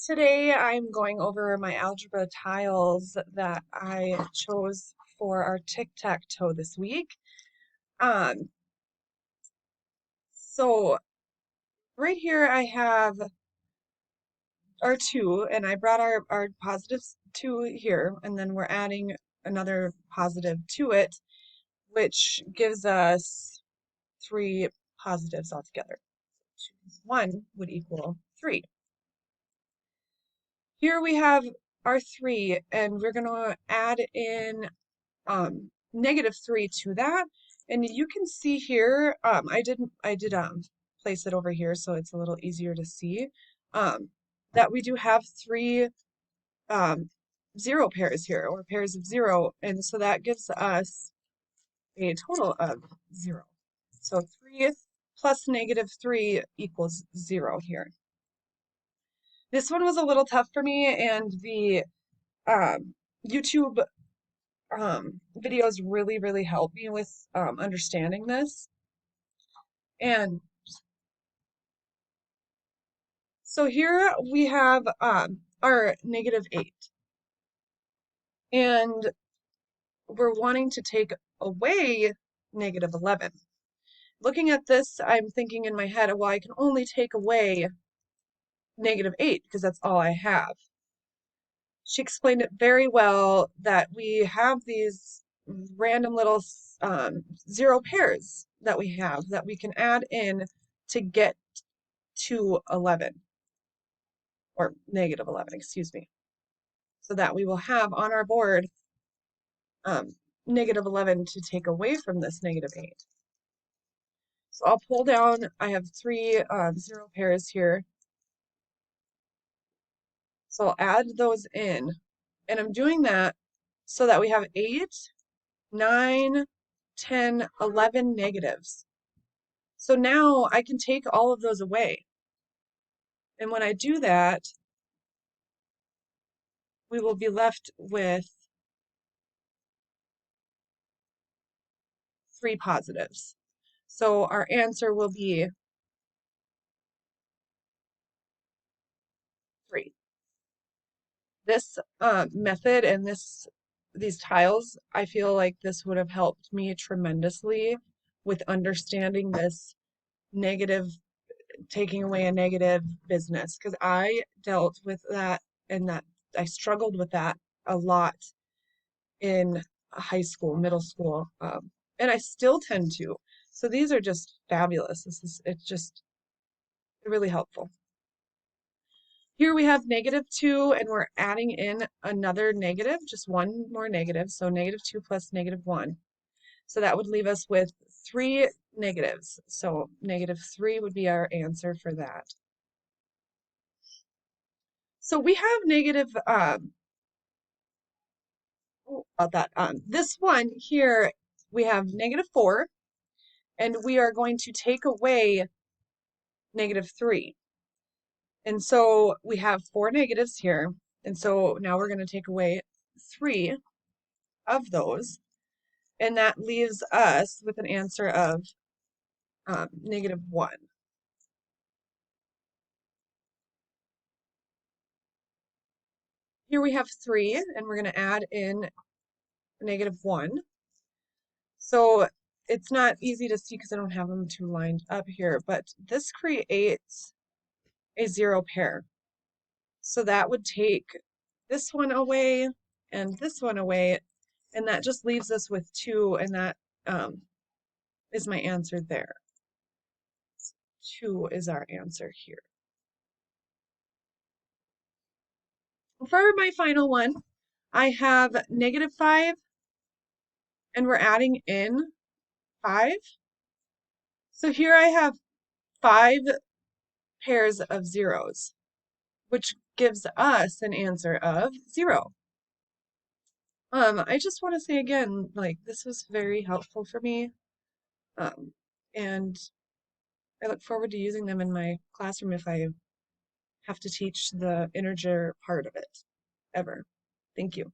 Today I'm going over my algebra tiles that I chose for our tic-tac-toe this week. Um, so right here I have our two, and I brought our positives two here, and then we're adding another positive to it, which gives us three positives altogether. 2 plus 1 would equal 3. Here we have our 3, and we're going to add in -3 to that. And you can see here, I did place it over here so it's a little easier to see, that we do have three um, zero pairs here, or pairs of zero, and so that gives us a total of 0. So 3 plus -3 equals 0 here. This one was a little tough for me, and the YouTube videos really help me with understanding this. And so here we have our -8, and we're wanting to take away -11. Looking at this, I'm thinking in my head, well, I can only take away -8 because that's all I have. She explained it very well that we have these random little zero pairs that we have that we can add in to get to 11, or -11, excuse me, so that we will have on our board -11 to take away from this -8. So I'll pull down, I have three zero pairs here. So I'll add those in, and I'm doing that so that we have 8, 9, 10, 11 negatives. So now I can take all of those away. And when I do that, we will be left with 3 positives. So our answer will be 3. This method and these tiles, I feel like this would have helped me tremendously with understanding this negative, taking away a negative business, because I dealt with that, and that I struggled with that a lot in high school, middle school, and I still tend to. So these are just fabulous. It's just really helpful. Here we have -2, and we're adding in another negative, just one more negative, so -2 plus -1. So that would leave us with 3 negatives. So -3 would be our answer for that. So we have about that. This one here, we have -4, and we are going to take away -3. And so we have 4 negatives here. And so now we're going to take away 3 of those. And that leaves us with an answer of -1. Here we have 3, and we're going to add in -1. So it's not easy to see because I don't have them two lined up here, but this creates a 0 pair. So that would take this one away and this one away, and that just leaves us with 2, and that is my answer there. 2 is our answer here. For my final one, I have -5, and we're adding in 5. So here I have 5 pairs of zeros, which gives us an answer of 0. I just want to say again, like, this was very helpful for me, and I look forward to using them in my classroom if I have to teach the integer part of it ever. Thank you.